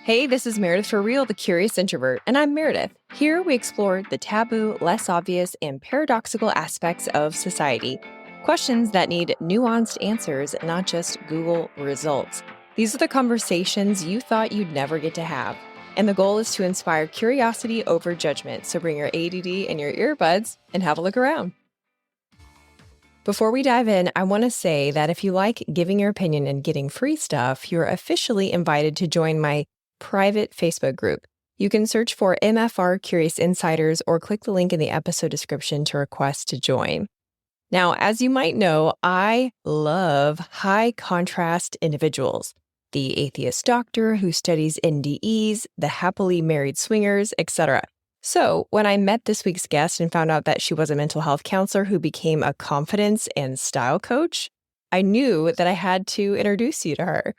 Hey, this is Meredith for Real, the Curious Introvert, and I'm Meredith. Here we explore the taboo, less obvious, and paradoxical aspects of society. Questions that need nuanced answers, not just Google results. These are the conversations you thought you'd never get to have. And the goal is to inspire curiosity over judgment. So bring your ADD and your earbuds and have a look around. Before we dive in, I want to say that if you like giving your opinion and getting free stuff, you're officially invited to join my private Facebook group. You can search for MFR Curious Insiders or click the link in the episode description to request to join. Now, as you might know, I love high contrast individuals. The atheist doctor who studies NDEs, the happily married swingers, etc. So when I met this week's guest and found out that she was a mental health counselor who became a confidence and style coach, I knew that I had to introduce you to her.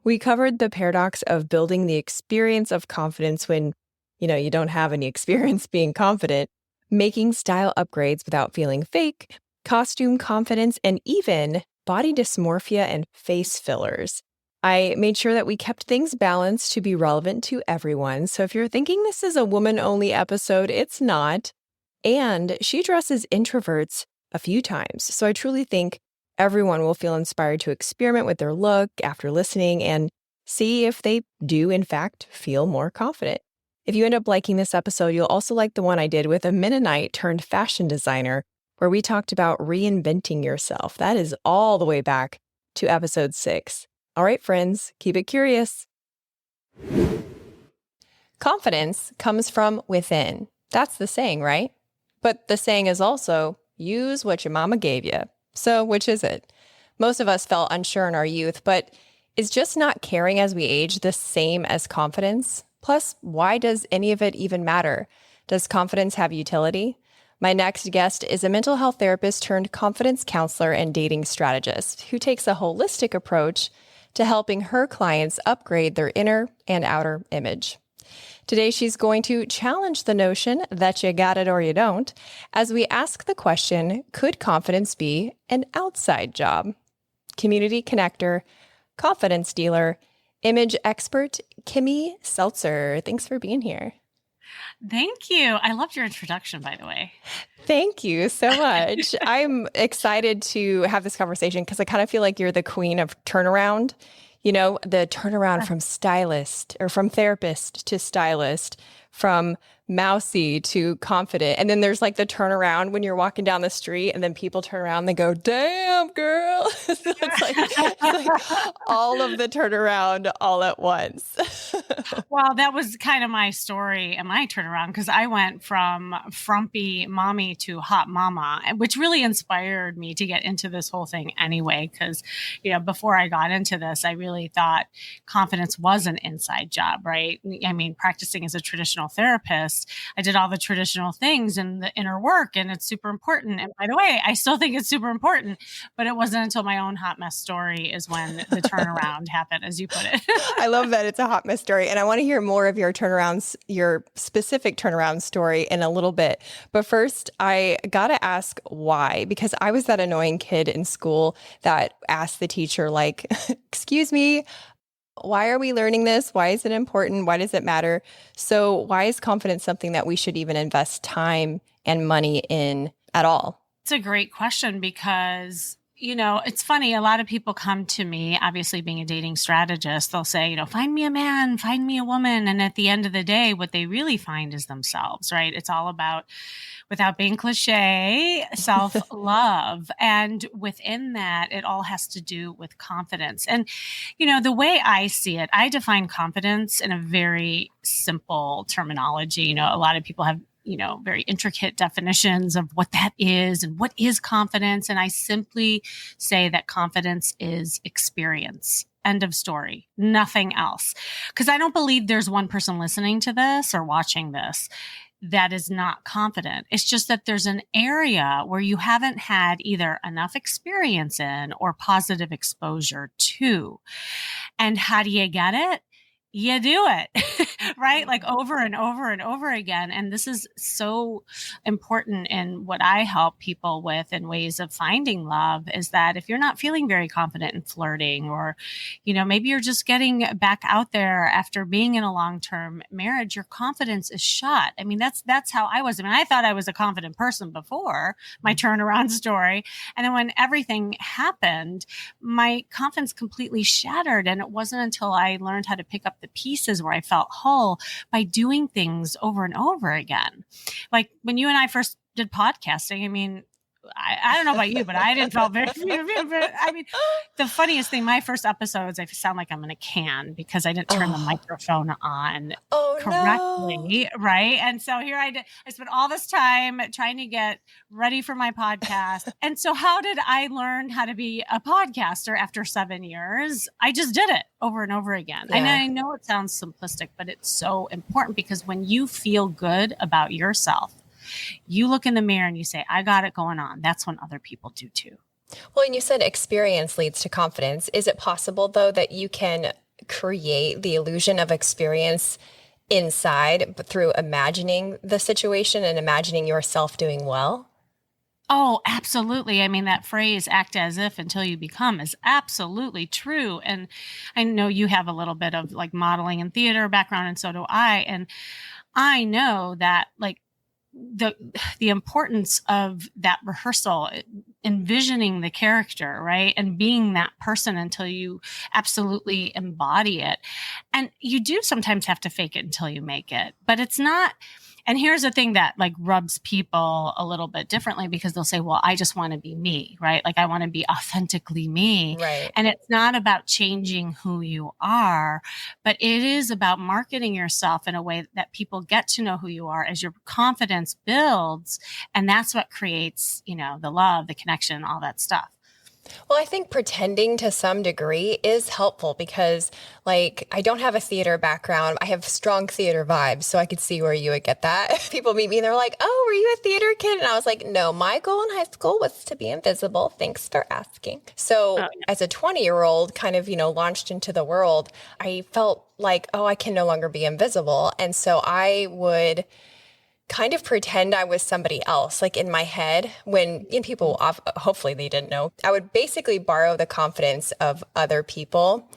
We covered the paradox of building the experience of confidence when, you don't have any experience being confident, making style upgrades without feeling fake, costume confidence, and even body dysmorphia and face fillers. I made sure that we kept things balanced to be relevant to everyone. So if you're thinking this is a woman-only episode, it's not. And she addresses introverts a few times. So I truly think everyone will feel inspired to experiment with their look after listening and see if they do, in fact, feel more confident. If you end up liking this episode, you'll also like the one I did with a MENNONITE turned fashion designer, where we talked about reinventing yourself. That is all the way back to episode 6. All right, friends, keep it curious. Confidence comes from within. That's the saying, right? But the saying is also, use what your mama gave you. So which is it? Most of us felt unsure in our youth, but is just not caring as we age the same as confidence? Plus, why does any of it even matter? Does confidence have utility? My next guest is a mental health therapist turned confidence counselor and dating strategist who takes a holistic approach to helping her clients upgrade their inner and outer image. Today, she's going to challenge the notion that you got it or you don't, as we ask the question, could confidence be an outside job? Community connector, confidence dealer, image expert, Kimmy Seltzer. Thanks for being here. Thank you. I loved your introduction, by the way. Thank you so much. I'm excited to have this conversation because I kind of feel like you're the queen of turnaround. The turnaround from stylist or from therapist to stylist, from mousy to confident. And then there's like the turnaround when you're walking down the street and then people turn around and they go, damn, girl. it's like all of the turnaround all at once. Well, that was kind of my story and my turnaround because I went from frumpy mommy to hot mama, which really inspired me to get into this whole thing anyway. Because, before I got into this, I really thought confidence was an inside job, right? I mean, practicing as a traditional therapist, I did all the traditional things and the inner work, and it's super important. And by the way, I still think it's super important, but it wasn't until my own hot mess story is when the turnaround happened, as you put it. I love that it's a hot mess story. And I want to hear more of your turnarounds, your specific turnaround story in a little bit. But first, I got to ask why, because I was that annoying kid in school that asked the teacher, like, excuse me, why are we learning this? Why is it important? Why does it matter? So why is confidence something that we should even invest time and money in at all? It's a great question because, it's funny. A lot of people come to me, obviously being a dating strategist, they'll say, find me a man, find me a woman. And at the end of the day, what they really find is themselves, right? It's all about, without being cliche, self-love. And within that, it all has to do with confidence. And, the way I see it, I define confidence in a very simple terminology. A lot of people have very intricate definitions of what that is and what is confidence. And I simply say that confidence is experience. End of story. Nothing else. Because I don't believe there's one person listening to this or watching this that is not confident. It's just that there's an area where you haven't had either enough experience in or positive exposure to. And how do you get it? you do it, right? Like over and over and over again. And this is so important in what I help people with in ways of finding love is that if you're not feeling very confident in flirting, or, maybe you're just getting back out there after being in a long-term marriage, your confidence is shot. I mean, that's how I was. I mean, I thought I was a confident person before my turnaround story. And then when everything happened, my confidence completely shattered. And it wasn't until I learned how to pick up the pieces where I felt whole by doing things over and over again. Like when you and I first did podcasting, I mean, I don't know about you, but I didn't feel very, I mean, the funniest thing, my first episodes, I sound like I'm in a can because I didn't turn the microphone on correctly. No. Right. And so here I spent all this time trying to get ready for my podcast. And so how did I learn how to be a podcaster after 7 years? I just did it over and over again. Yeah. And I know it sounds simplistic, but it's so important because when you feel good about yourself, you look in the mirror and you say, I got it going on. That's when other people do too. Well, and you said experience leads to confidence. Is it possible, though, that you can create the illusion of experience inside but through imagining the situation and imagining yourself doing well? Oh, absolutely. I mean, that phrase, act as if until you become, is absolutely true. And I know you have a little bit of like modeling and theater background, and so do I. And I know that like, the importance of that rehearsal, envisioning the character, right? And being that person until you absolutely embody it. And you do sometimes have to fake it until you make it, but it's not. And here's the thing that like rubs people a little bit differently because they'll say, well, I just want to be me, right? Like I want to be authentically me. Right. And it's not about changing who you are, but it is about marketing yourself in a way that people get to know who you are as your confidence builds. And that's what creates, the love, the connection, all that stuff. Well, I think pretending to some degree is helpful because, like, I don't have a theater background. I have strong theater vibes, so I could see where you would get that. People meet me and they're like, oh, were you a theater kid? And I was like, no, my goal in high school was to be invisible. Thanks for asking. So as a 20-year-old kind of, launched into the world, I felt like, oh, I can no longer be invisible. And so I would kind of pretend I was somebody else, like in my head when people, hopefully they didn't know, I would basically borrow the confidence of other people,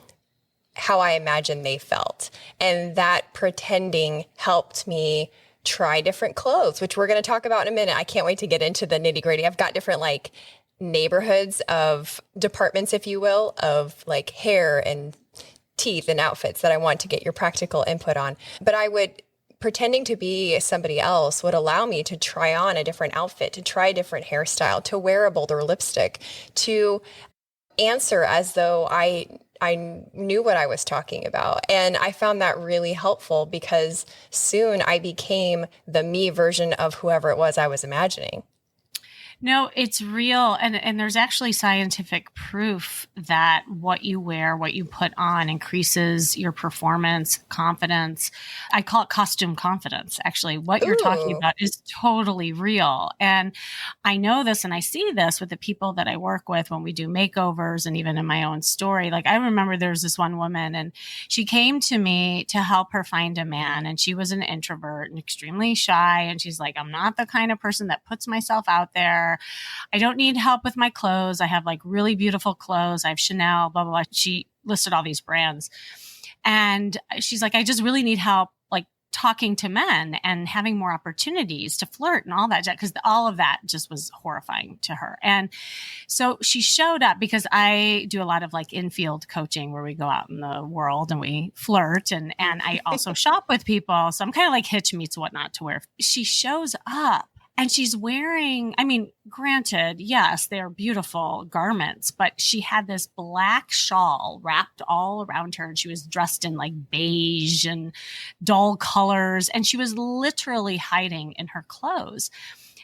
how I imagined they felt. And that pretending helped me try different clothes, which we're going to talk about in a minute. I can't wait to get into the nitty gritty. I've got different like neighborhoods of departments, if you will, of like hair and teeth and outfits that I want to get your practical input on. But pretending to be somebody else would allow me to try on a different outfit, to try a different hairstyle, to wear a bolder lipstick, to answer as though I knew what I was talking about. And I found that really helpful because soon I became the me version of whoever it was I was imagining. No, it's real. And there's actually scientific proof that what you wear, what you put on increases your performance, confidence. I call it costume confidence. Actually, what you're talking about is totally real. And I know this and I see this with the people that I work with when we do makeovers and even in my own story. Like I remember there's this one woman and she came to me to help her find a man. And she was an introvert and extremely shy. And she's like, I'm not the kind of person that puts myself out there. I don't need help with my clothes. I have like really beautiful clothes. I have Chanel, blah, blah, blah. She listed all these brands. And she's like, I just really need help like talking to men and having more opportunities to flirt and all that, because all of that just was horrifying to her. And so she showed up because I do a lot of like in-field coaching where we go out in the world and we flirt. And I also shop with people. So I'm kind of like Hitch meets what not to wear. She shows up. And she's wearing, I mean, granted, yes, they're beautiful garments, but she had this black shawl wrapped all around her and she was dressed in like beige and dull colors. And she was literally hiding in her clothes.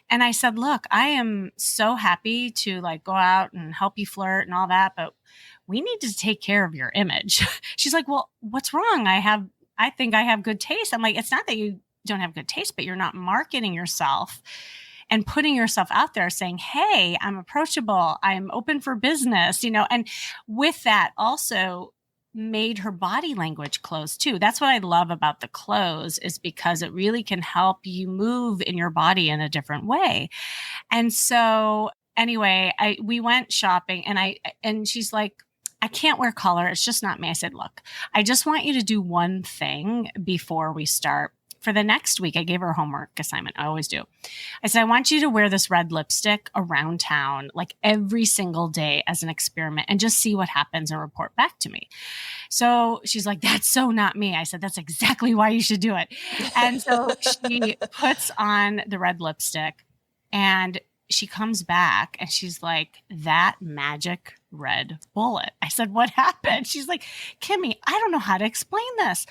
And I said, look, I am so happy to like go out and help you flirt and all that, but we need to take care of your image. She's like, well, what's wrong? I think I have good taste. I'm like, it's not that you don't have good taste, but you're not marketing yourself and putting yourself out there saying, hey, I'm approachable. I'm open for business, and with that also made her body language clothes too. That's what I love about the clothes, is because it really can help you move in your body in a different way. And so anyway, we went shopping, and she's like, I can't wear color. It's just not me. I said, look, I just want you to do one thing before we start. For the next week, I gave her a homework assignment. I always do. I said, I want you to wear this red lipstick around town, like every single day as an experiment, and just see what happens and report back to me. So she's like, that's so not me. I said, that's exactly why you should do it. And so she puts on the red lipstick, and she comes back and she's like, that magic red bullet. I said, what happened? She's like, Kimmy, I don't know how to explain this.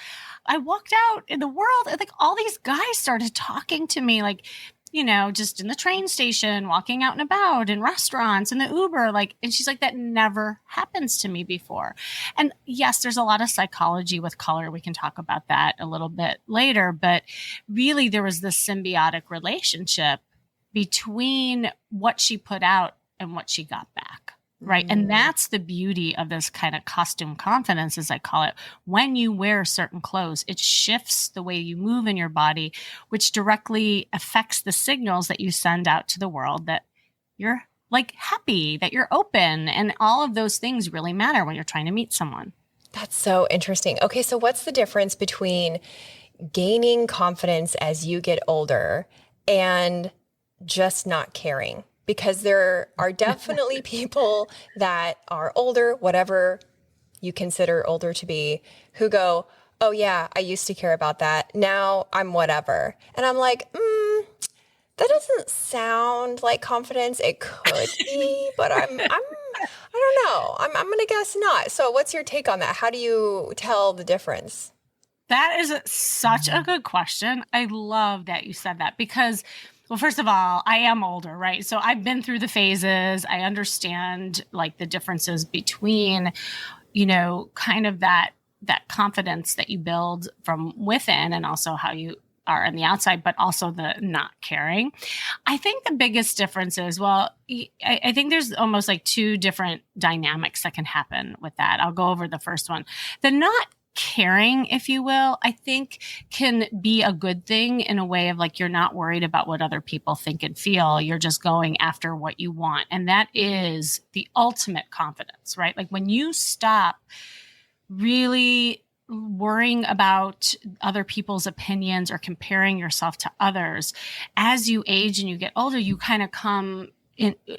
I walked out in the world and like all these guys started talking to me, like, you know, just in the train station, walking out and about in restaurants, in the Uber, like, and she's like, that never happens to me before. And yes, there's a lot of psychology with color. We can talk about that a little bit later, but really there was this symbiotic relationship between what she put out and what she got back. Right. And that's the beauty of this kind of costume confidence, as I call it. When you wear certain clothes, it shifts the way you move in your body, which directly affects the signals that you send out to the world that you're like happy, that you're open. And all of those things really matter when you're trying to meet someone. That's so interesting. Okay, so what's the difference between gaining confidence as you get older and just not caring? Because there are definitely people that are older, whatever you consider older to be, who go, oh yeah, I used to care about that. Now I'm whatever. And I'm like, that doesn't sound like confidence. It could be, but I don't know. I'm going to guess not. So what's your take on that? How do you tell the difference? That is such a good question. I love that you said that because, well, first of all, I am older, right? So I've been through the phases. I understand like the differences between, you know, kind of that confidence that you build from within and also how you are on the outside, but also the not caring. I think the biggest difference is, well, I think there's almost like two different dynamics that can happen with that. I'll go over the first one. The not caring, if you will, I think can be a good thing in a way of like, you're not worried about what other people think and feel. You're just going after what you want. And that is the ultimate confidence, right? Like when you stop really worrying about other people's opinions or comparing yourself to others, as you age and you get older, you kind of come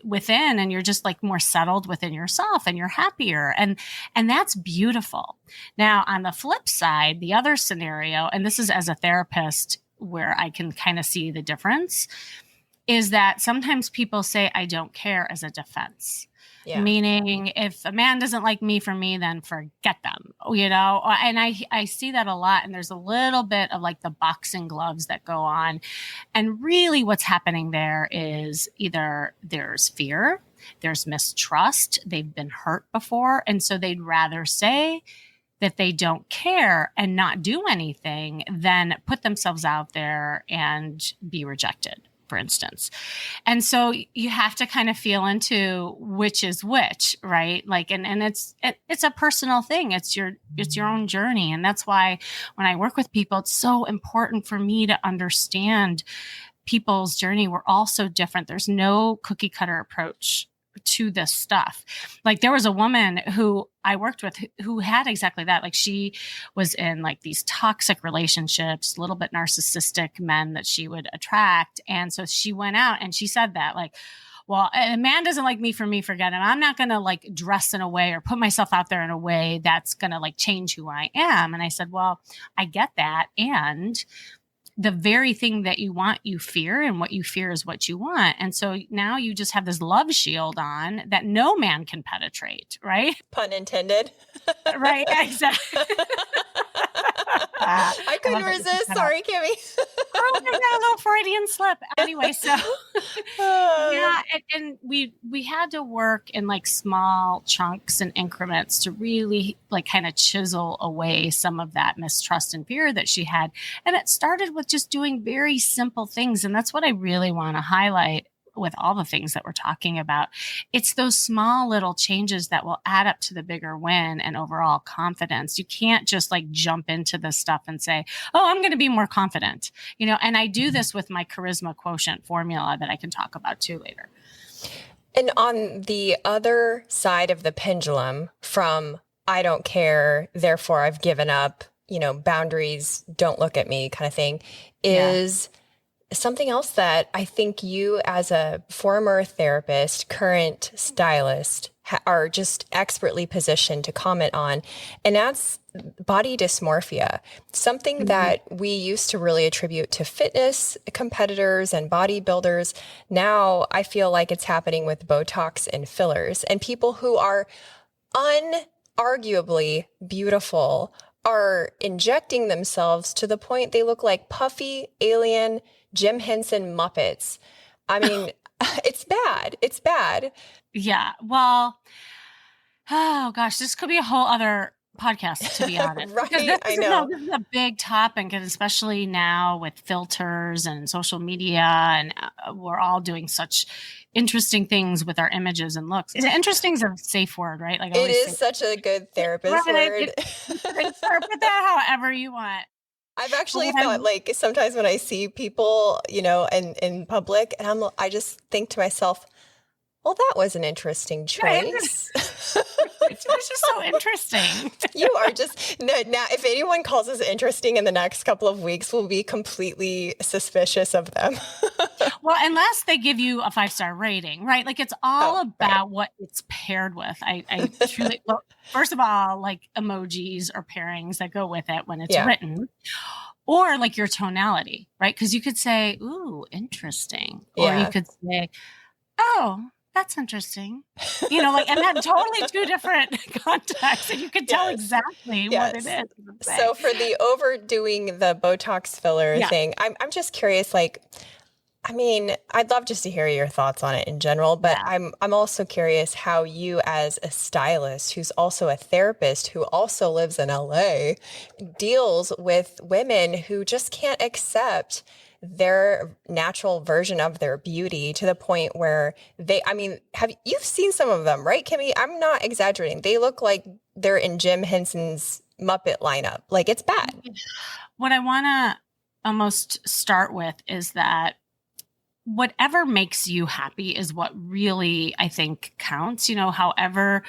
within and you're just like more settled within yourself and you're happier. And that's beautiful. Now, on the flip side, the other scenario, and this is as a therapist where I can kind of see the difference, is that sometimes people say, I don't care as a defense. Yeah. Meaning if a man doesn't like me for me, then forget them, you know? And I see that a lot. And there's a little bit of like the boxing gloves that go on. And really what's happening there is either there's fear, there's mistrust, they've been hurt before. And so they'd rather say that they don't care and not do anything than put themselves out there and be rejected, for instance. And so you have to kind of feel into which is which, right? Like, and it's a personal thing. It's your own journey. And that's why when I work with people, it's so important for me to understand people's journey. We're all so different. There's no cookie cutter approach to this stuff. Like there was a woman who I worked with who had exactly that. Like she was in like these toxic relationships, a little bit narcissistic men that she would attract. And so she went out and she said that like, well, a man doesn't like me for me, forget him. I'm not going to like dress in a way or put myself out there in a way that's going to like change who I am. And I said, well, I get that. And the very thing that you want, you fear, and what you fear is what you want. And so now you just have this love shield on that no man can penetrate, right? Pun intended. Right, exactly. I couldn't resist. Sorry, Kimmy. Oh, I got a little Freudian slip. Anyway, so yeah, and we had to work in like small chunks and increments to really like kind of chisel away some of that mistrust and fear that she had. And it started with just doing very simple things. And that's what I really want to highlight with all the things that we're talking about. It's those small little changes that will add up to the bigger win and overall confidence. You can't just like jump into this stuff and say, oh, I'm going to be more confident, and I do this with my charisma quotient formula that I can talk about too later. And on the other side of the pendulum from I don't care, therefore I've given up, boundaries, don't look at me kind of thing, is something else that I think you as a former therapist, current stylist, are just expertly positioned to comment on. And that's body dysmorphia, something that we used to really attribute to fitness competitors and bodybuilders. Now I feel like it's happening with Botox and fillers, and people who are unarguably beautiful are injecting themselves to the point they look like puffy alien Jim Henson Muppets. I mean, it's bad. It's bad. Yeah. Well, oh gosh, this could be a whole other podcast, to be honest. Right. I know. This is a big topic, and especially now with filters and social media, and we're all doing such interesting things with our images and looks. Interesting is a safe word, right? Like it is such a good therapist word. Interpret that however you want. I've actually thought, like, sometimes when I see people, in public, and I just think to myself, well, that was an interesting choice. It's just so interesting. You are just, now, if anyone calls us interesting in the next couple of weeks, we'll be completely suspicious of them. Well, unless they give you a 5-star rating, right? Like, it's all about what it's paired with. I truly, well, first of all, like emojis or pairings that go with it when it's written, or like your tonality, right? Because you could say, ooh, interesting. Or you could say, oh, that's interesting. And that totally two different contexts, and you can tell exactly what it is. So for the overdoing the Botox filler thing, I'm just curious, like, I mean, I'd love just to hear your thoughts on it in general, but I'm also curious how you, as a stylist who's also a therapist who also lives in LA, deals with women who just can't accept their natural version of their beauty to the point where you've seen some of them, right, Kimmy? I'm not exaggerating. They look like they're in Jim Henson's Muppet lineup. Like, it's bad. What I want to almost start with is that whatever makes you happy is what really, I think, counts, however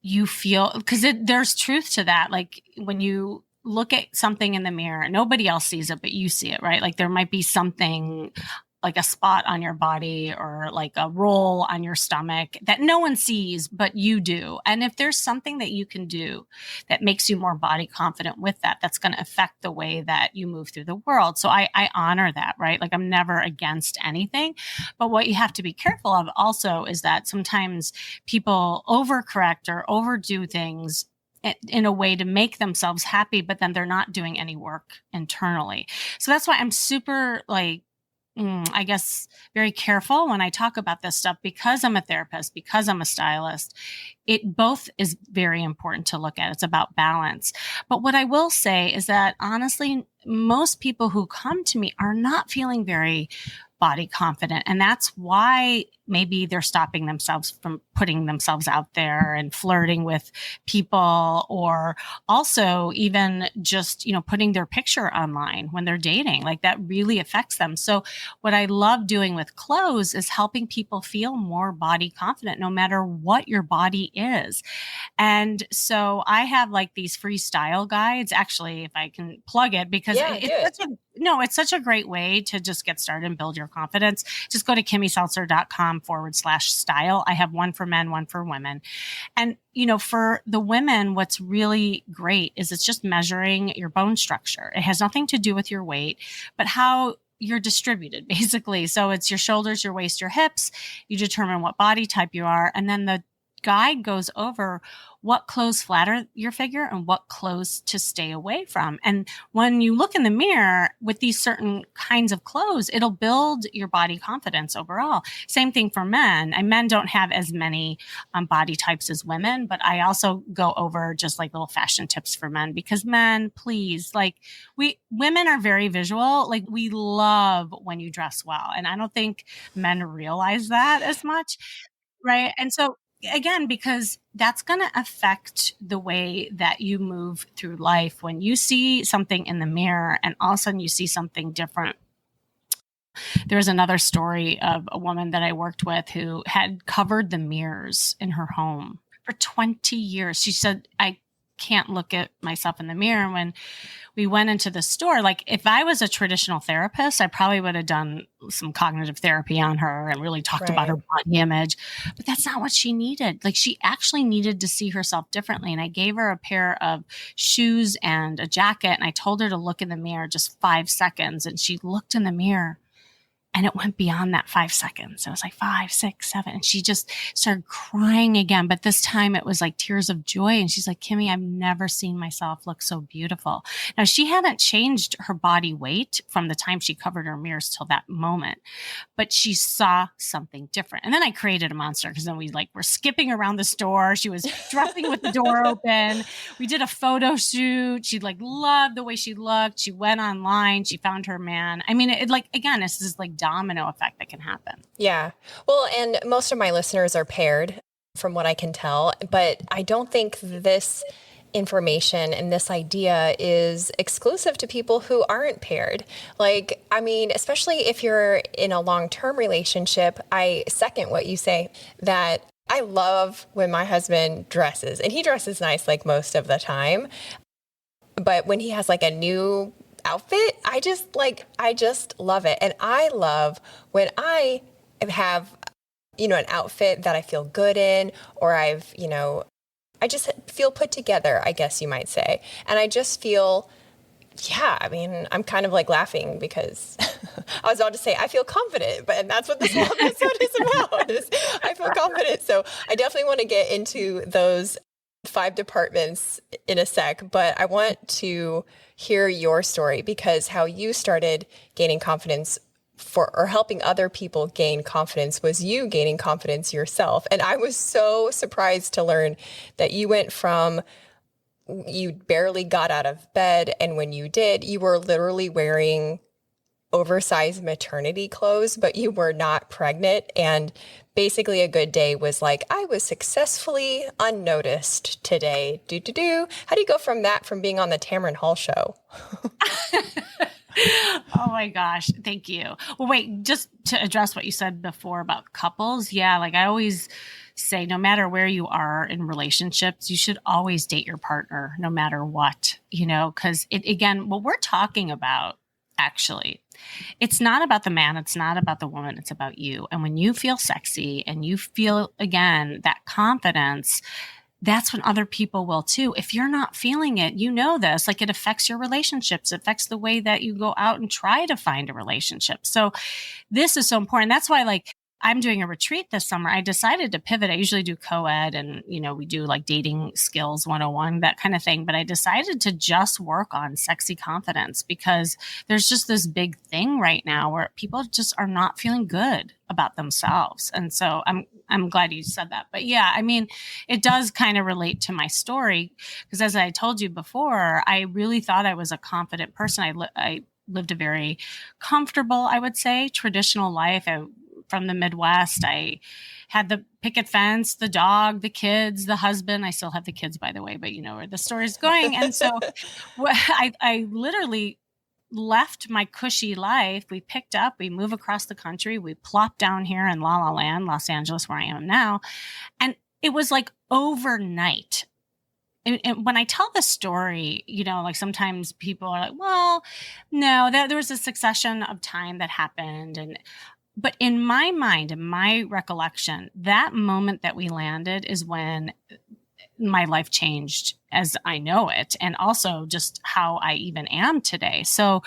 you feel, because there's truth to that. Like, when you look at something in the mirror, nobody else sees it, but you see it, right? Like, there might be something like a spot on your body or like a roll on your stomach that no one sees, but you do. And if there's something that you can do that makes you more body confident with that, that's going to affect the way that you move through the world. So I honor that, right? Like, I'm never against anything, but what you have to be careful of also is that sometimes people overcorrect or overdo things in a way to make themselves happy, but then they're not doing any work internally. So that's why I'm super I guess very careful when I talk about this stuff, because I'm a therapist, because I'm a stylist. It both is very important to look at. It's about balance. But what I will say is that honestly, most people who come to me are not feeling very body confident. And that's why maybe they're stopping themselves from putting themselves out there and flirting with people, or also even just, putting their picture online when they're dating. Like, that really affects them. So what I love doing with clothes is helping people feel more body confident, no matter what your body is. And so I have like these free style guides, actually, if I can plug it, because it's such a great way to just get started and build your confidence. Just go to kimmyseltzer.com/style. I have one for men, one for women. And, for the women, what's really great is it's just measuring your bone structure. It has nothing to do with your weight, but how you're distributed, basically. So it's your shoulders, your waist, your hips. You determine what body type you are. And then the guide goes over what clothes flatter your figure and what clothes to stay away from. And when you look in the mirror with these certain kinds of clothes, it'll build your body confidence overall. Same thing for men. And men don't have as many body types as women, but I also go over just like little fashion tips for men, because men, please, like women are very visual. Like we love when you dress well. And I don't think men realize that as much. Right. And so again, because that's going to affect the way that you move through life. When you see something in the mirror and all of a sudden you see something different. There was another story of a woman that I worked with who had covered the mirrors in her home for 20 years. She said, I can't look at myself in the mirror. When we went into the store, like if I was a traditional therapist, I probably would have done some cognitive therapy on her and really talked about her body image, but that's not what she needed. Like she actually needed to see herself differently. And I gave her a pair of shoes and a jacket, and I told her to look in the mirror just 5 seconds. And she looked in the mirror, and it went beyond that 5 seconds. It was like 5, 6, 7. And she just started crying again. But this time it was like tears of joy. And she's like, Kimmy, I've never seen myself look so beautiful. Now, she hadn't changed her body weight from the time she covered her mirrors till that moment, but she saw something different. And then I created a monster, because then we were skipping around the store. She was dressing with the door open. We did a photo shoot. She loved the way she looked. She went online. She found her man. I mean, again, it's this domino effect that can happen. Yeah. Well, and most of my listeners are paired from what I can tell, but I don't think this information and this idea is exclusive to people who aren't paired. Especially if you're in a long-term relationship, I second what you say, that I love when my husband dresses, and he dresses nice most of the time. But when he has a new outfit, I just love it. And I love when I have, an outfit that I feel good in, or I just feel put together, I guess you might say. And I just feel, I'm kind of laughing because I was about to say I feel confident, and that's what this whole episode is about, is I feel confident. So I definitely want to get into those 5 departments in a sec, but I want to hear your story, because how you started gaining confidence or helping other people gain confidence was you gaining confidence yourself. And I was so surprised to learn that you went from, you barely got out of bed, and when you did, you were literally wearing oversized maternity clothes, but you were not pregnant. And basically a good day was I was successfully unnoticed today. How do you go from being on the Tamron Hall show? Oh my gosh. Thank you. Well, wait, just to address what you said before about couples. Yeah. I always say, no matter where you are in relationships, you should always date your partner, no matter what, because again, what we're talking about, actually, it's not about the man. It's not about the woman. It's about you. And when you feel sexy and you feel, again, that confidence, that's when other people will too. If you're not feeling it, this, it affects your relationships. It affects the way that you go out and try to find a relationship. So this is so important. That's why, I'm doing a retreat this summer. I decided to pivot. I usually do co-ed and, we do dating skills 101, that kind of thing. But I decided to just work on sexy confidence, because there's just this big thing right now where people just are not feeling good about themselves. And so I'm glad you said that. But yeah, it does kind of relate to my story, because as I told you before, I really thought I was a confident person. I lived a very comfortable, I would say, traditional life. From the Midwest. I had the picket fence, the dog, the kids, the husband. I still have the kids, by the way, but you know where the story's going. And so I literally left my cushy life. We picked up, we moved across the country. We plopped down here in La La Land, Los Angeles, where I am now. And it was overnight. And when I tell the story, sometimes people are well, no, there was a succession of time that happened. But in my mind, in my recollection, that moment that we landed is when my life changed as I know it, and also just how I even am today. So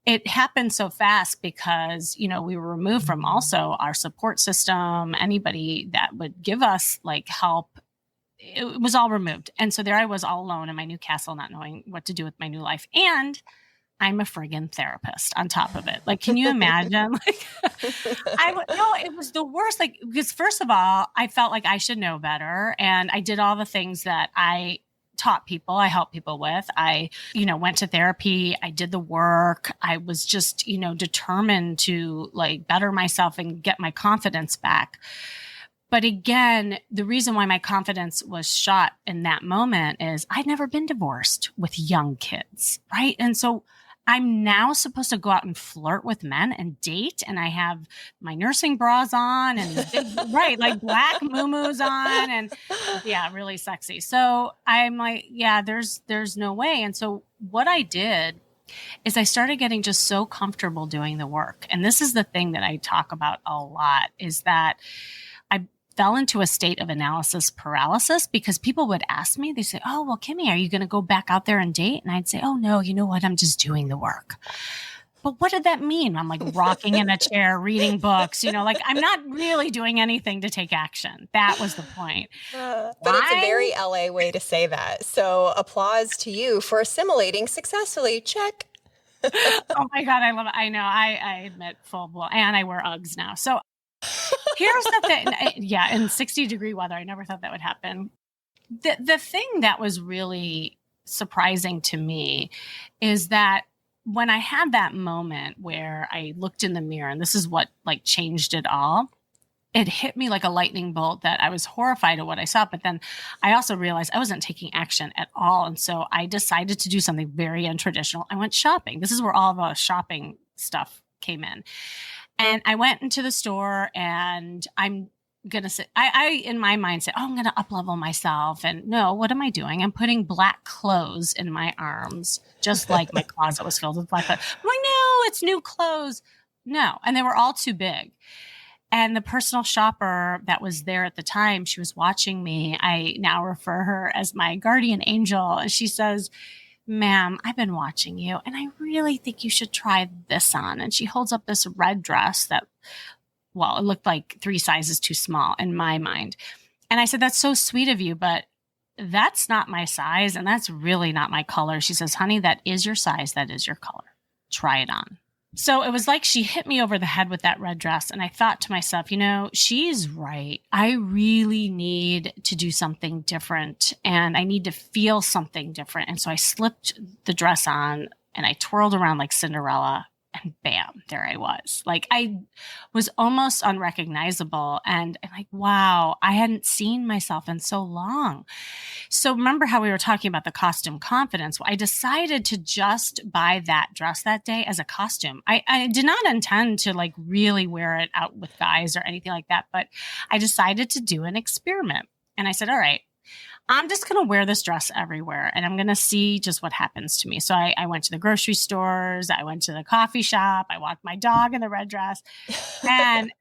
it happened so fast because, we were removed from also our support system, anybody that would give us like help. It was all removed. And so there I was all alone in my new castle, not knowing what to do with my new life. And I'm a friggin' therapist on top of it. Like, can you imagine? Like, no, it was the worst. Like, because first of all, I felt like I should know better. And I did all the things that I taught people, I helped people with. I, went to therapy. I did the work. I was just, determined to like better myself and get my confidence back. But again, the reason why my confidence was shot in that moment is I'd never been divorced with young kids, right? And so I'm now supposed to go out and flirt with men and date. And I have my nursing bras on and these big, right, like black muumuus on and yeah, really sexy. So I'm like, yeah, there's no way. And so what I did is I started getting just so comfortable doing the work. And this is the thing that I talk about a lot is that I fell into a state of analysis paralysis because people would ask me, they say, oh, well, Kimmy, are you going to go back out there and date? And I'd say, oh, no, you know what? I'm just doing the work. But what did that mean? I'm like rocking in a chair, reading books, like I'm not really doing anything to take action. That was the point. But it's a very LA way to say that. So applause to you for assimilating successfully. Check. Oh my God, I love it. I know. I admit full blown. And I wear Uggs now. So here's the thing. Yeah, in 60-degree weather, I never thought that would happen. The thing that was really surprising to me is that when I had that moment where I looked in the mirror, and this is what like changed it all, it hit me like a lightning bolt that I was horrified at what I saw. But then I also realized I wasn't taking action at all. And so I decided to do something very untraditional. I went shopping. This is where all of our shopping stuff came in. And I went into the store and I'm going to say, I, in my mind said, oh, I'm going to up-level myself. And no, what am I doing? I'm putting black clothes in my arms, just like my closet was filled with black clothes. I'm like, no, it's new clothes. No. And they were all too big. And the personal shopper that was there at the time, she was watching me. I now refer her as my guardian angel. And she says, ma'am, I've been watching you and I really think you should try this on. And she holds up this red dress that, well, it looked like 3 sizes too small in my mind. And I said, that's so sweet of you, but that's not my size. And that's really not my color. She says, honey, that is your size. That is your color. Try it on. So it was like she hit me over the head with that red dress. And I thought to myself, she's right. I really need to do something different and I need to feel something different. And so I slipped the dress on and I twirled around like Cinderella and bam, there I was. Like I was almost unrecognizable. And I'm like, wow, I hadn't seen myself in so long. So remember how we were talking about the costume confidence? Well, I decided to just buy that dress that day as a costume. I did not intend to like really wear it out with guys or anything like that, but I decided to do an experiment. And I said, all right, I'm just going to wear this dress everywhere and I'm going to see just what happens to me. So I went to the grocery stores. I went to the coffee shop. I walked my dog in the red dress. And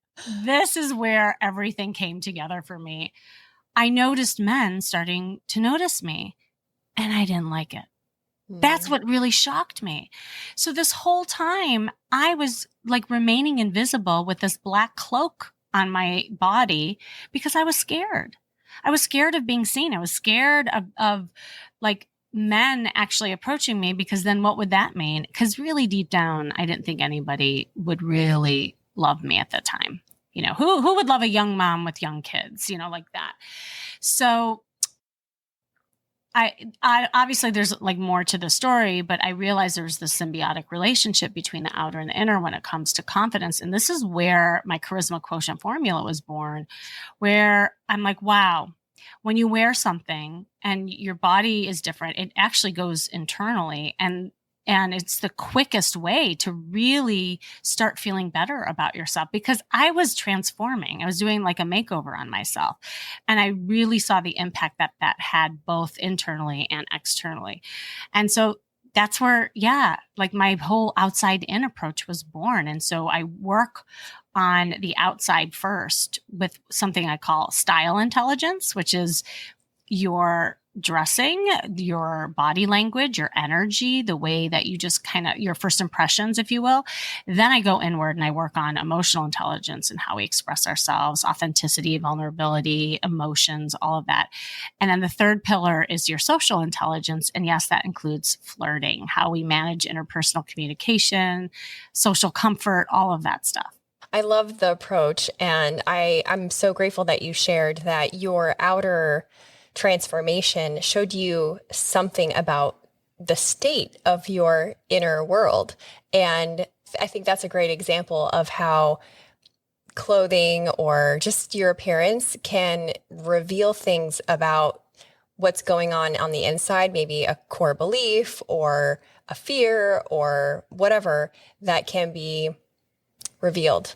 this is where everything came together for me. I noticed men starting to notice me and I didn't like it. That's what really shocked me. So this whole time I was like remaining invisible with this black cloak on my body because I was scared. I was scared of being seen. I was scared of like men actually approaching me because then what would that mean? Because really deep down, I didn't think anybody would really love me at the time. Who would love a young mom with young kids, like that. So I obviously there's like more to the story, but I realized there's this symbiotic relationship between the outer and the inner when it comes to confidence. And this is where my charisma quotient formula was born, where I'm like, wow, when you wear something and your body is different, it actually goes internally. And it's the quickest way to really start feeling better about yourself because I was transforming. I was doing like a makeover on myself. And I really saw the impact that had both internally and externally. And so that's where, like my whole outside in approach was born. And so I work on the outside first with something I call style intelligence, which is your dressing, your body language, your energy, the way that you just your first impressions, if you will. Then I go inward and I work on emotional intelligence and how we express ourselves, authenticity, vulnerability, emotions, all of that. And then the third pillar is your social intelligence. And yes, that includes flirting, how we manage interpersonal communication, social comfort, all of that stuff. I love the approach. And I'm so grateful that you shared that your outer transformation showed you something about the state of your inner world. And I think that's a great example of how clothing or just your appearance can reveal things about what's going on the inside, maybe a core belief or a fear or whatever that can be revealed.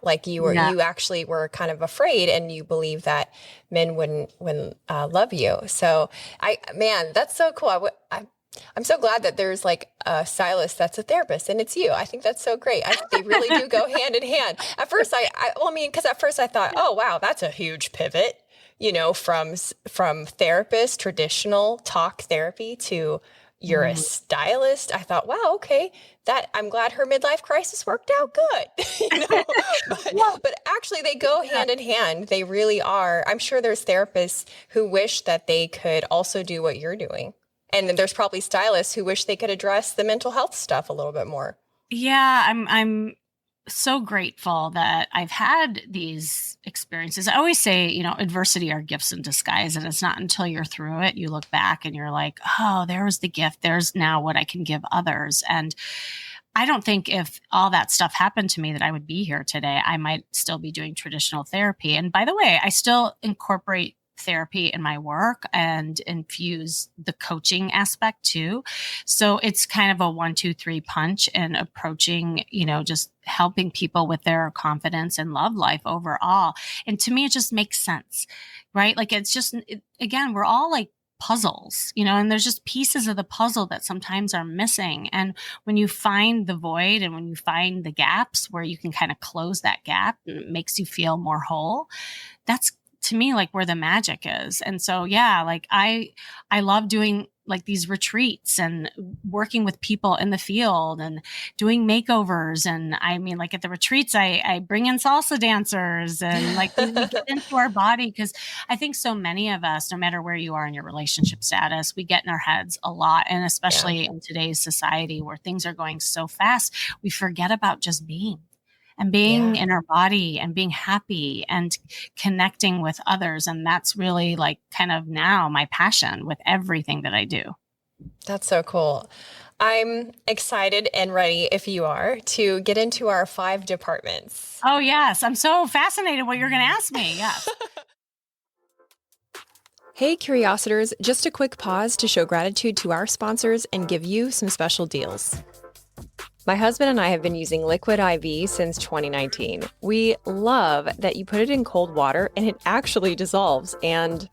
Like you actually were kind of afraid and you believe that men wouldn't love you. So that's so cool. I'm so glad that there's like a stylist that's a therapist and it's you. I think that's so great. They really do go hand in hand. At first because at first I thought, oh, wow, that's a huge pivot, from therapist, traditional talk therapy to you're a stylist. I thought, wow, okay, I'm glad her midlife crisis worked out good. But actually they go hand in hand. They really are. I'm sure there's therapists who wish that they could also do what you're doing. And then there's probably stylists who wish they could address the mental health stuff a little bit more. Yeah, I'm so grateful that I've had these experiences. I always say, adversity are gifts in disguise. And it's not until you're through it, you look back and you're like, oh, there was the gift. There's now what I can give others. And I don't think if all that stuff happened to me that I would be here today. I might still be doing traditional therapy. And by the way, I still incorporate therapy in my work and infuse the coaching aspect too. So it's kind of a 1, 2, 3 punch in approaching, just helping people with their confidence and love life overall. And to me, it just makes sense, right? Like it's just, again, we're all like puzzles, and there's just pieces of the puzzle that sometimes are missing. And when you find the void and when you find the gaps where you can kind of close that gap and it makes you feel more whole, that's to me like where the magic is. And so, yeah, like I love doing like these retreats and working with people in the field and doing makeovers. And I mean, like at the retreats, I bring in salsa dancers and like we get into our body. Cause I think so many of us, no matter where you are in your relationship status, we get in our heads a lot. And especially in today's society where things are going so fast, we forget about just being. And being in our body and being happy and connecting with others. And that's really like kind of now my passion with everything that I do. That's so cool. I'm excited and ready, if you are, to get into our 5 departments. Oh, yes. I'm so fascinated what you're going to ask me. Yes. Hey, Curiositors, just a quick pause to show gratitude to our sponsors and give you some special deals. My husband and I have been using Liquid IV since 2019. We love that you put it in cold water and it actually dissolves and,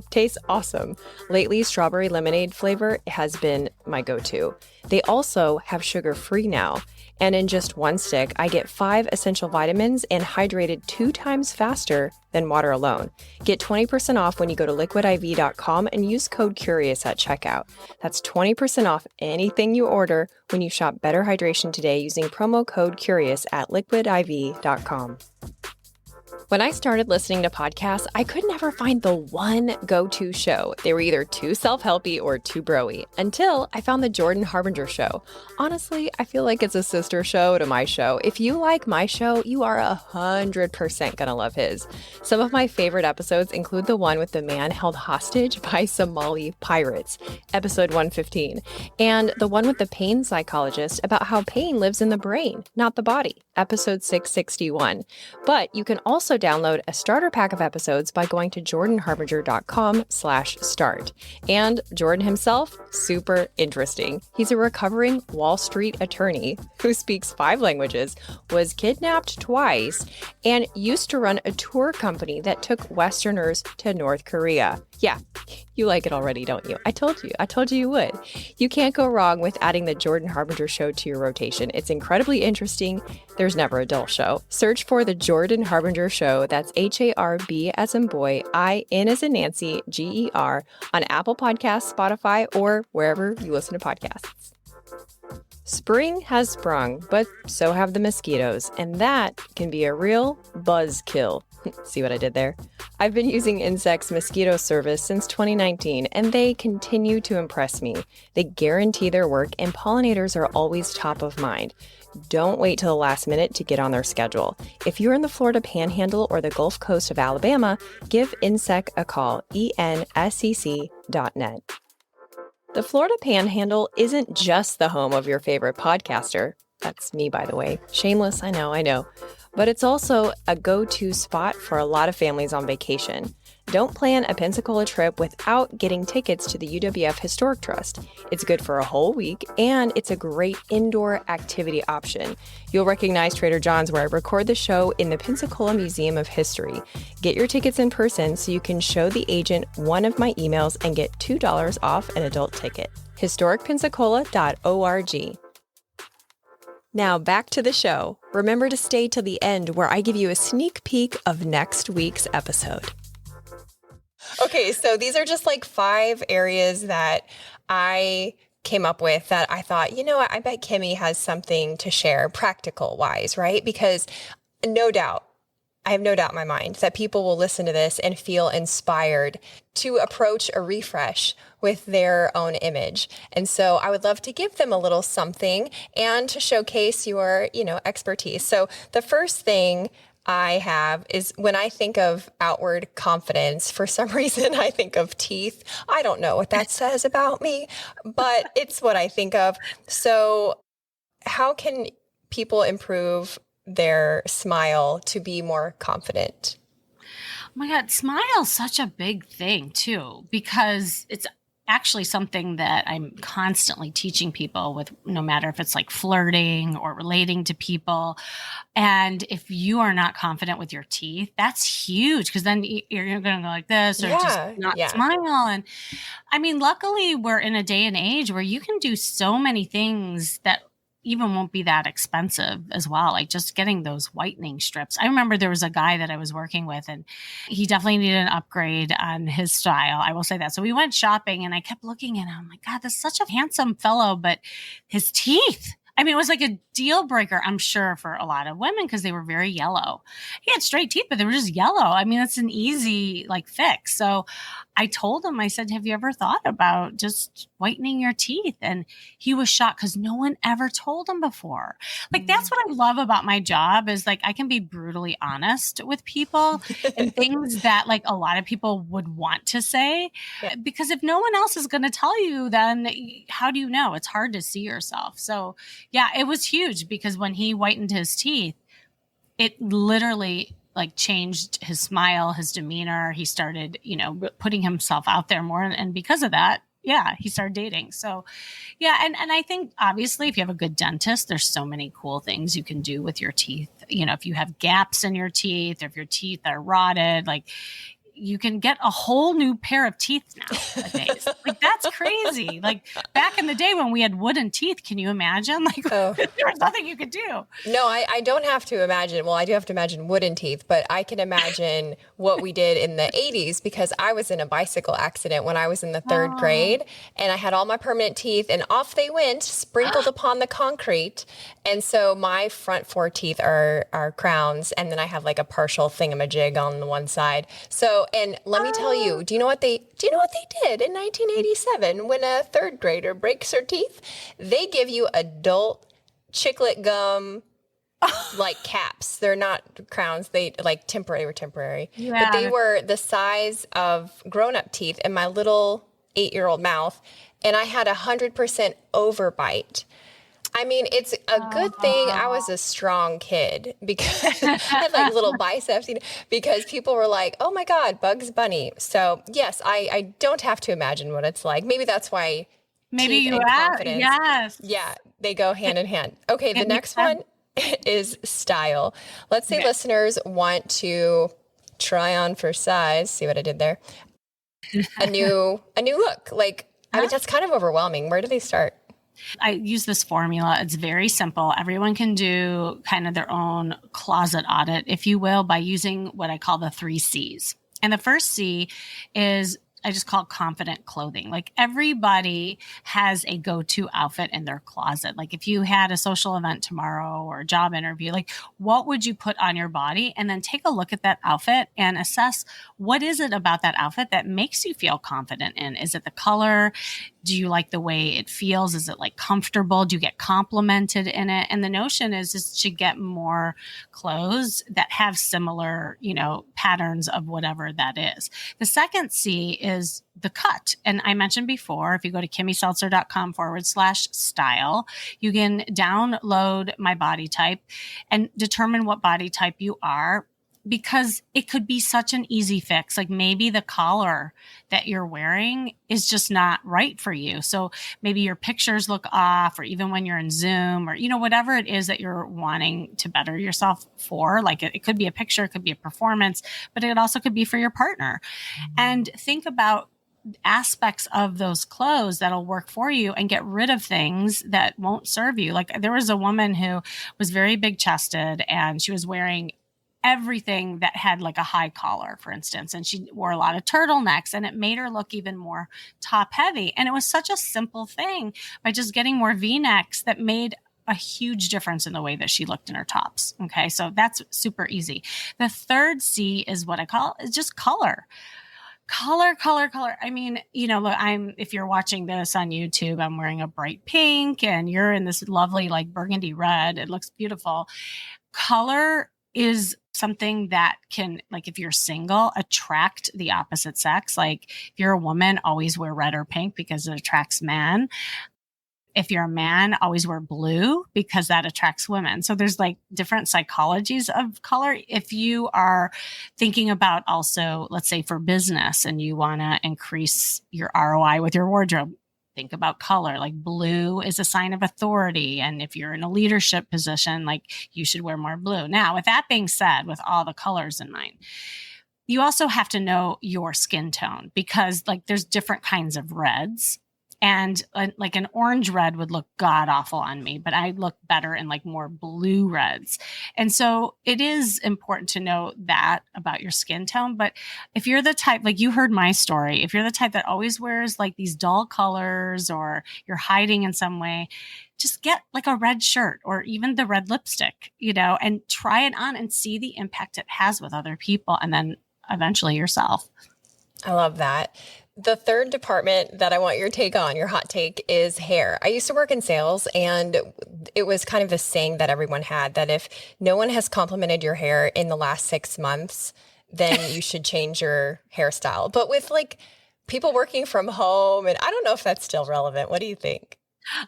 tastes awesome. Lately, strawberry lemonade flavor has been my go-to. They also have sugar-free now. And in just 1 stick, I get 5 essential vitamins and hydrated 2 times faster than water alone. Get 20% off when you go to liquidiv.com and use code CURIOUS at checkout. That's 20% off anything you order when you shop Better Hydration today using promo code CURIOUS at liquidiv.com. When I started listening to podcasts, I could never find the one go-to show. They were either too self-helpy or too bro-y, until I found the Jordan Harbinger Show. Honestly, I feel like it's a sister show to my show. If you like my show, you are 100% gonna love his. Some of my favorite episodes include the one with the man held hostage by Somali pirates, episode 115, and the one with the pain psychologist about how pain lives in the brain, not the body, episode 661. But you can also download a starter pack of episodes by going to jordanharbinger.com/start. And Jordan himself, super interesting. He's a recovering Wall Street attorney who speaks 5 languages, was kidnapped twice, and used to run a tour company that took Westerners to North Korea. Yeah, you like it already, don't you? I told you you would. You can't go wrong with adding the Jordan Harbinger Show to your rotation. It's incredibly interesting. There's never a dull show. Search for the Jordan Harbinger Show. That's HARB as in boy, IN as in Nancy, GER on Apple Podcasts, Spotify, or wherever you listen to podcasts. Spring has sprung, but so have the mosquitoes, and that can be a real buzzkill. See what I did there? I've been using Insect's mosquito service since 2019, and they continue to impress me. They guarantee their work, and pollinators are always top of mind. Don't wait till the last minute to get on their schedule. If you're in the Florida Panhandle or the Gulf Coast of Alabama, give Insect a call, enscc.net. The Florida Panhandle isn't just the home of your favorite podcaster. That's me, by the way. Shameless, I know. But it's also a go-to spot for a lot of families on vacation. Don't plan a Pensacola trip without getting tickets to the UWF Historic Trust. It's good for a whole week, and it's a great indoor activity option. You'll recognize Trader John's where I record the show in the Pensacola Museum of History. Get your tickets in person so you can show the agent one of my emails and get $2 off an adult ticket. historicpensacola.org. Now back to the show. Remember to stay till the end where I give you a sneak peek of next week's episode. Okay, so these are just like 5 areas that I came up with that I thought, I bet Kimmy has something to share practical wise, right? Because I have no doubt in my mind that people will listen to this and feel inspired to approach a refresh with their own image. And so I would love to give them a little something and to showcase your, expertise. So the first thing I have is when I think of outward confidence, for some reason, I think of teeth. I don't know what that says about me, but it's what I think of. So how can people improve their smile to be more confident? Oh my God, smile's such a big thing too, because it's actually something that I'm constantly teaching people with, no matter if it's like flirting or relating to people. And if you are not confident with your teeth, that's huge, because then you're going to go like this or just not smile. And I mean, luckily we're in a day and age where you can do so many things that even won't be that expensive as well. Like just getting those whitening strips. I remember there was a guy that I was working with and he definitely needed an upgrade on his style. I will say that. So we went shopping and I kept looking and I'm like, God, this is such a handsome fellow, but his teeth, I mean, it was like a deal breaker, I'm sure, for a lot of women because they were very yellow. He had straight teeth, but they were just yellow. I mean, it's an easy fix. So I told him, I said, have you ever thought about just whitening your teeth? And he was shocked because no one ever told him before. That's what I love about my job is I can be brutally honest with people and things that a lot of people would want to say. Yeah. Because if no one else is going to tell you, then how do you know? It's hard to see yourself. So yeah, it was huge because when he whitened his teeth, it literally changed his smile, his demeanor. He started, putting himself out there more. And because of that, he started dating. So and I think obviously if you have a good dentist, there's so many cool things you can do with your teeth. If you have gaps in your teeth or if your teeth are rotted, you can get a whole new pair of teeth nowadays. That's crazy. Back in the day when we had wooden teeth, can you imagine? There was nothing you could do. No, I don't have to imagine. Well, I do have to imagine wooden teeth, but I can imagine what we did in the 80s because I was in a bicycle accident when I was in the 3rd grade and I had all my permanent teeth and off they went, sprinkled upon the concrete. And so my front 4 teeth are crowns. And then I have a partial thingamajig on the one side. So, and let me tell you, do you know what they did in 1987 when a 3rd grader breaks her teeth? They give you adult chiclet gum caps. They're not crowns. They they were temporary. Yeah. But they were the size of grown-up teeth in my little 8-year-old mouth. And I had 100% overbite. I mean, it's a good thing I was a strong kid because I had little biceps, because people were like, oh my God, Bugs Bunny. So yes, I don't have to imagine what it's like. Maybe that's why teeth and confidence. Yes. Yeah, they go hand in hand. Okay, the next one is style. Let's say listeners want to try on for size. See what I did there? a new look. Like, I mean, that's kind of overwhelming. Where do they start? I use this formula. It's very simple. Everyone can do kind of their own closet audit, if you will, by using what I call the 3 C's. And the first C is I just call it confident clothing. Like everybody has a go-to outfit in their closet. Like if you had a social event tomorrow or a job interview, like what would you put on your body? And then take a look at that outfit and assess what is it about that outfit that makes you feel confident in? Is it the color? Do you like the way it feels? Is it like comfortable? Do you get complimented in it? And the notion is to get more clothes that have similar, patterns of whatever that is. The second C is the cut. And I mentioned before, if you go to kimmyseltzer.com/style, you can download my body type and determine what body type you are, because it could be such an easy fix. Like maybe the collar that you're wearing is just not right for you. So maybe your pictures look off, or even when you're in Zoom, or, whatever it is that you're wanting to better yourself for. Like it could be a picture, it could be a performance, but it also could be for your partner. And think about aspects of those clothes that'll work for you and get rid of things that won't serve you. Like there was a woman who was very big chested and she was wearing everything that had like a high collar, for instance. And she wore a lot of turtlenecks and it made her look even more top heavy. And it was such a simple thing by just getting more V-necks that made a huge difference in the way that she looked in her tops. Okay. So that's super easy. The third C is what I call is just color. Color. I mean, look, if you're watching this on YouTube, I'm wearing a bright pink and you're in this lovely like burgundy red. It looks beautiful. Color is something that can, like if you're single, attract the opposite sex. Like if you're a woman, always wear red or pink because it attracts men. If you're a man, always wear blue because that attracts women. So there's like different psychologies of color. If you are thinking about also, let's say for business and you want to increase your ROI with your wardrobe, think about color. Like blue is a sign of authority. And if you're in a leadership position, like you should wear more blue. Now, with that being said, with all the colors in mind, you also have to know your skin tone, because like there's different kinds of reds. And like an orange red would look god awful on me, but I look better in like more blue reds. And so it is important to know that about your skin tone. But if you're the type, like you heard my story, if you're the type that always wears like these dull colors or you're hiding in some way, just get like a red shirt or even the red lipstick, and try it on and see the impact it has with other people and then eventually yourself. I love that. The third department that I want your take on, your hot take, is hair. I used to work in sales, and it was kind of this saying that everyone had that if no one has complimented your hair in the last 6 months, then you should change your hairstyle. But with like people working from home, and I don't know if that's still relevant. What do you think?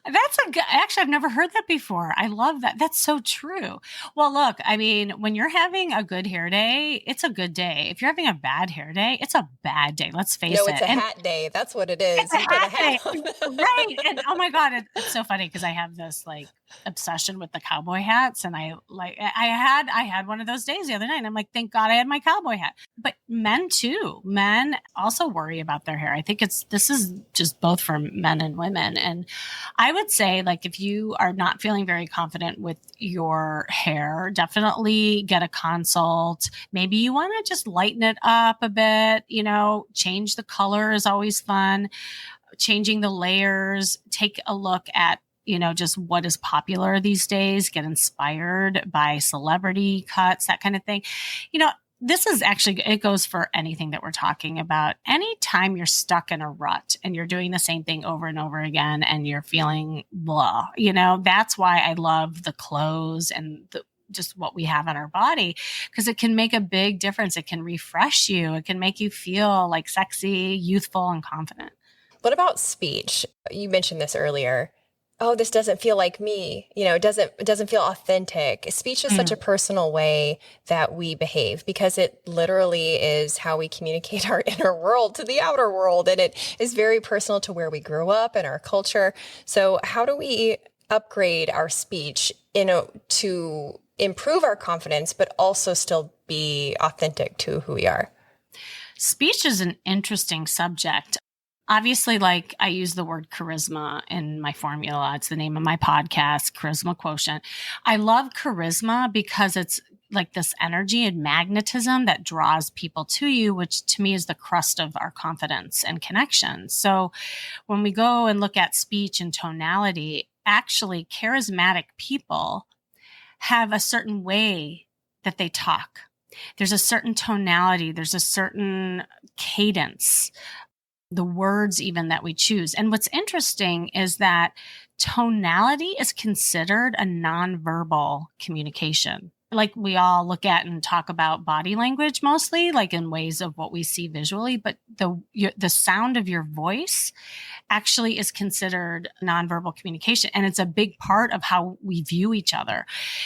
Actually, I've never heard that before. I love that. That's so true. Well, look, I mean, when you're having a good hair day, it's a good day. If you're having a bad hair day, it's a bad day. Let's face it. No, it's a hat day. That's what it is. It's a hat day. Right. And oh my God, it's so funny because I have this like obsession with the cowboy hats. And I had one of those days the other night. And I'm like, thank God I had my cowboy hat. But men too. Men also worry about their hair. I think this is just both for men and women. And I would say, like, if you are not feeling very confident with your hair, definitely get a consult. Maybe you want to just lighten it up a bit, change the color is always fun. Changing the layers, take a look at, just what is popular these days, get inspired by celebrity cuts, that kind of thing. This is actually, it goes for anything that we're talking about. Anytime you're stuck in a rut and you're doing the same thing over and over again and you're feeling blah, that's why I love the clothes and just what we have on our body, because it can make a big difference. It can refresh you. It can make you feel like sexy, youthful, and confident. What about speech? You mentioned this earlier. Oh, this doesn't feel like me. It doesn't feel authentic. Speech is such a personal way that we behave, because it literally is how we communicate our inner world to the outer world. And it is very personal to where we grew up and our culture. So how do we upgrade our speech, to improve our confidence, but also still be authentic to who we are? Speech is an interesting subject. Obviously, like I use the word charisma in my formula. It's the name of my podcast, Charisma Quotient. I love charisma because it's like this energy and magnetism that draws people to you, which to me is the crust of our confidence and connection. So when we go and look at speech and tonality, actually charismatic people have a certain way that they talk. There's a certain tonality. There's a certain cadence, the words even that we choose. And what's interesting is that tonality is considered a nonverbal communication. Like we all look at and talk about body language mostly, like in ways of what we see visually, but the sound of your voice actually is considered nonverbal communication. And it's a big part of how we view each other.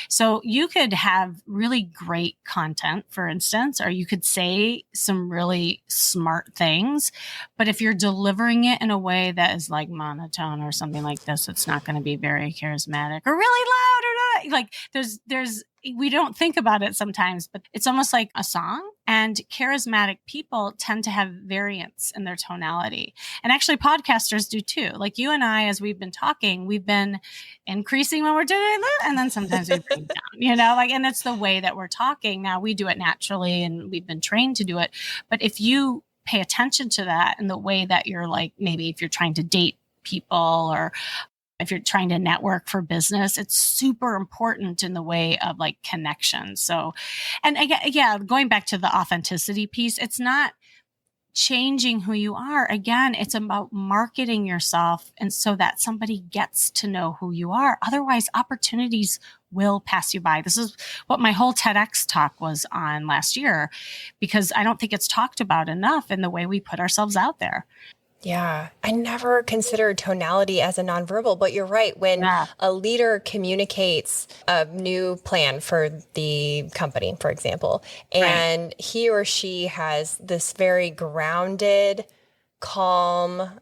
So you could have really great content, for instance, or you could say some really smart things. But if you're delivering it in a way that is like monotone or something like this, it's not going to be very charismatic or really loud or not. Like we don't think about it sometimes, but it's almost like a song. And charismatic people tend to have variance in their tonality. And actually podcasters do too. Like you and I, as we've been talking, we've been increasing when we're doing that. And then sometimes we bring down, and it's the way that we're talking. Now we do it naturally and we've been trained to do it. But if you pay attention to that and the way that you're like, maybe if you're trying to date people or if you're trying to network for business, it's super important in the way of like connection. So, and again, going back to the authenticity piece, it's not changing who you are. Again, it's about marketing yourself and so that somebody gets to know who you are. Otherwise, opportunities will pass you by. This is what my whole TEDx talk was on last year, because I don't think it's talked about enough in the way we put ourselves out there. Yeah, I never considered tonality as a nonverbal, but you're right. When a leader communicates a new plan for the company, for example, and he or she has this very grounded, calm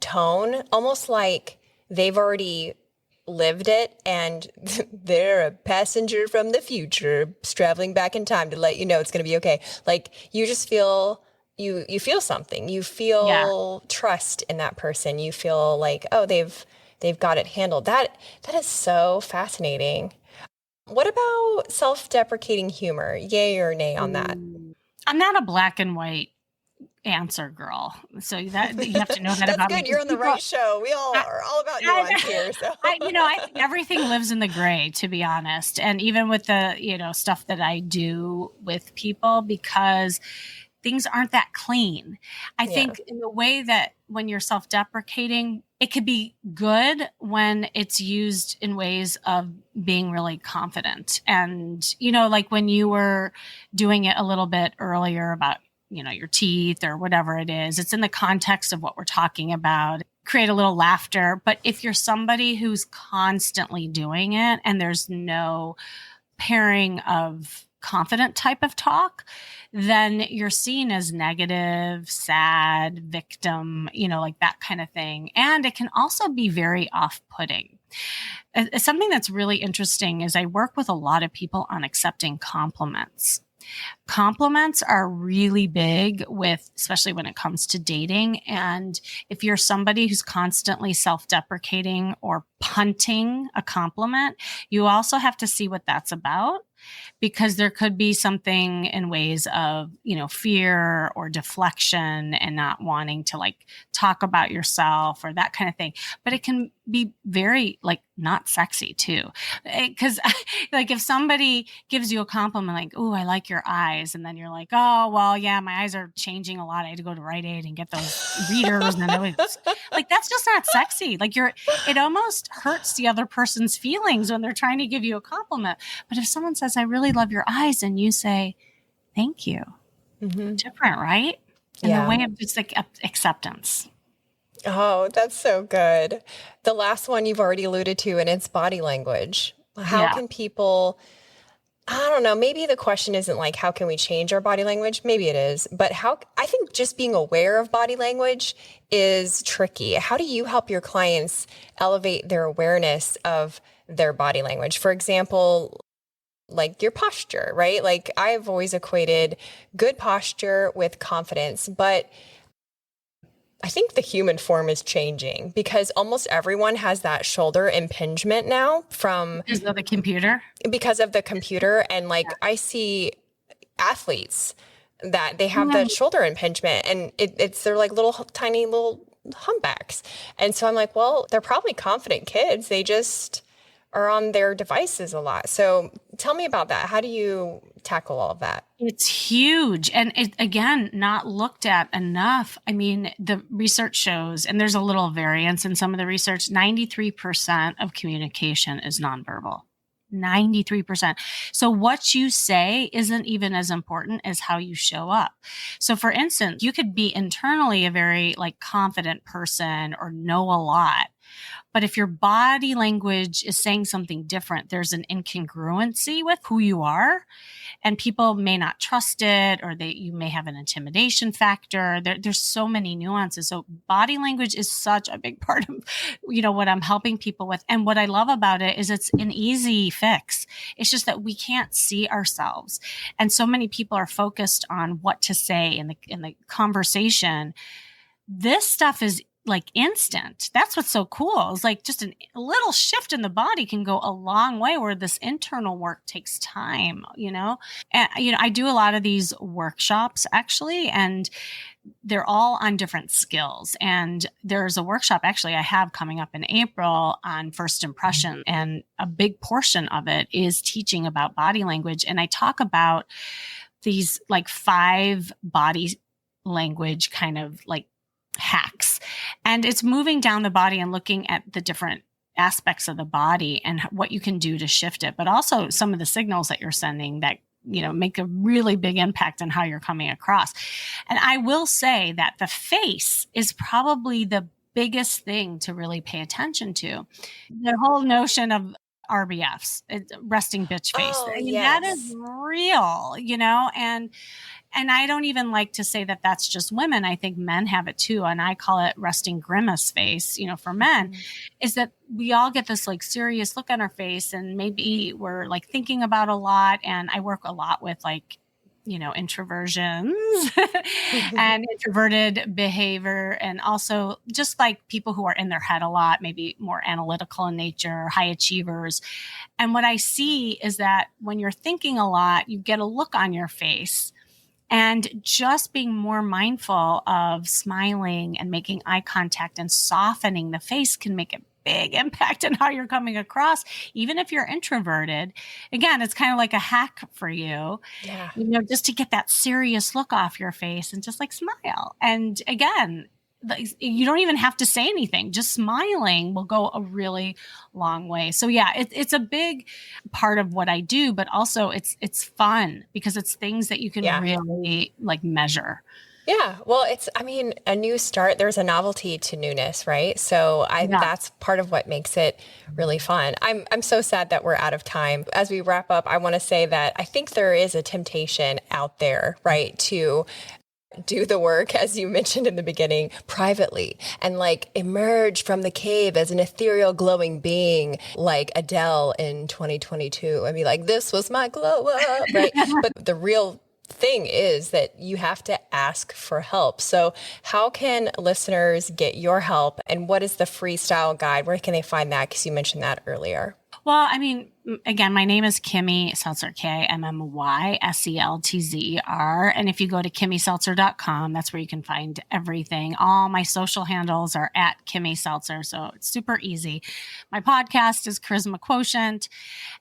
tone, almost like they've already lived it and they're a passenger from the future traveling back in time to let you know it's going to be okay. Like you just feel... You feel something. You feel trust in that person. You feel like, oh, they've got it handled. That is so fascinating. What about self-deprecating humor? Yay or nay on that? I'm not a black and white answer girl. So that you have to know that That's about good. me. You're on the right show. We all are all about nuance here. So I think everything lives in the gray, to be honest. And even with the, stuff that I do with people, because things aren't that clean. I think in the way that when you're self-deprecating, it could be good when it's used in ways of being really confident. And, like when you were doing it a little bit earlier about, your teeth or whatever it is, it's in the context of what we're talking about. Create a little laughter. But if you're somebody who's constantly doing it and there's no pairing of confident type of talk, then you're seen as negative, sad, victim, like that kind of thing. And it can also be very off-putting. Something that's really interesting is I work with a lot of people on accepting compliments. Compliments are really big especially when it comes to dating. And if you're somebody who's constantly self-deprecating or punting a compliment, you also have to see what that's about. Because there could be something in ways of, fear or deflection and not wanting to like talk about yourself or that kind of thing. But it can be very like not sexy too. Because like if somebody gives you a compliment like, oh, I like your eyes. And then you're like, oh, well, yeah, my eyes are changing a lot. I had to go to Rite Aid and get those readers. And it was like, that's just not sexy. Like it almost hurts the other person's feelings when they're trying to give you a compliment. But if someone says, I really love your eyes, and you say, thank you. Mm-hmm. Different, right? In the way of just like acceptance. Oh, that's so good. The last one you've already alluded to, and it's body language. How can people, I don't know, maybe the question isn't like, how can we change our body language? Maybe it is. But I think just being aware of body language is tricky. How do you help your clients elevate their awareness of their body language? For example, like your posture, right? Like I've always equated good posture with confidence, but I think the human form is changing because almost everyone has that shoulder impingement now Because of the computer. And like I see athletes that they have that shoulder impingement and they're like tiny little humpbacks. And so I'm like, well, they're probably confident kids. They just are on their devices a lot. So tell me about that. How do you tackle all of that? It's huge. And it, again, not looked at enough. I mean, the research shows, and there's a little variance in some of the research, 93% of communication is nonverbal. 93%. So what you say isn't even as important as how you show up. So for instance, you could be internally a very like confident person or know a lot. But if your body language is saying something different, there's an incongruency with who you are. And people may not trust it, or you may have an intimidation factor. There's so many nuances. So body language is such a big part of, what I'm helping people with. And what I love about it is it's an easy fix. It's just that we can't see ourselves. And so many people are focused on what to say in the conversation. This stuff is like instant. That's what's so cool. It's like just a little shift in the body can go a long way, where this internal work takes time, And, I do a lot of these workshops actually, and they're all on different skills. And there's a workshop actually I have coming up in April on first impression. And a big portion of it is teaching about body language. And I talk about these like 5 body language kind of like hacks. And it's moving down the body and looking at the different aspects of the body and what you can do to shift it, but also some of the signals that you're sending that, make a really big impact on how you're coming across. And I will say that the face is probably the biggest thing to really pay attention to. The whole notion of RBFs, resting bitch face. Oh, I mean, yes. that is real, and I don't even like to say that that's just women. I think men have it too. And I call it resting grimace face, for men, is that we all get this like serious look on our face, and maybe we're like thinking about a lot. And I work a lot with like, introversions and introverted behavior. And also just like people who are in their head a lot, maybe more analytical in nature, high achievers. And what I see is that when you're thinking a lot, you get a look on your face. And just being more mindful of smiling and making eye contact and softening the face can make a big impact on how you're coming across, even if you're introverted. Again, it's kind of like a hack for you, just to get that serious look off your face and just like smile. And again, you don't even have to say anything. Just smiling will go a really long way. So yeah, it's a big part of what I do, but also it's fun because it's things that you can really like measure. Yeah. Well, a new start, there's a novelty to newness, right? So that's part of what makes it really fun. I'm so sad that we're out of time. As we wrap up, I want to say that I think there is a temptation out there, right, to do the work, as you mentioned in the beginning, privately and like emerge from the cave as an ethereal glowing being like Adele in 2022 and be like, this was my glow up, right? But the real thing is that you have to ask for help. So how can listeners get your help, and what is the freestyle guide? Where can they find that? Because you mentioned that earlier. Well, again, my name is Kimmy Seltzer, KimmySeltzer. And if you go to kimmyseltzer.com, that's where you can find everything. All my social handles are at Kimmy Seltzer. So it's super easy. My podcast is Charisma Quotient,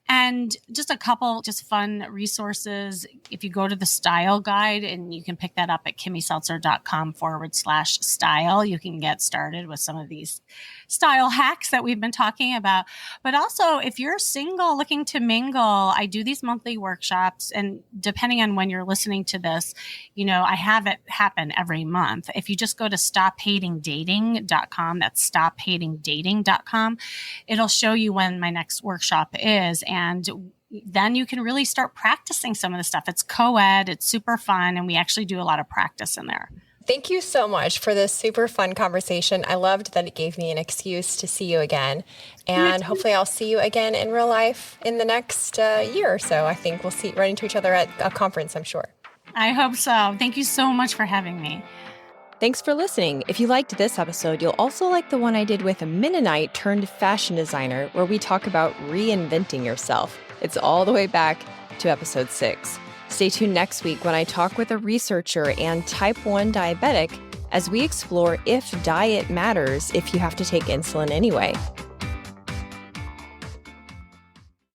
and just a couple just fun resources. If you go to the style guide, and you can pick that up at kimmyseltzer.com/style, you can get started with some of these style hacks that we've been talking about. But also, if you're single looking to mingle, I do these monthly workshops, and depending on when you're listening to this, I have it happen every month. If you just go to stophatingdating.com, that's stophatingdating.com, it'll show you when my next workshop is. And then you can really start practicing some of the stuff. It's co-ed, it's super fun, and we actually do a lot of practice in there. Thank you so much for this super fun conversation. I loved that it gave me an excuse to see you again. And hopefully I'll see you again in real life in the next year or so. I think we'll run into each other at a conference, I'm sure. I hope so. Thank you so much for having me. Thanks for listening. If you liked this episode, you'll also like the one I did with a MENNONITE turned fashion designer, where we talk about reinventing yourself. It's all the way back to episode 6. Stay tuned next week when I talk with a researcher and type 1 diabetic as we explore if diet matters if you have to take insulin anyway.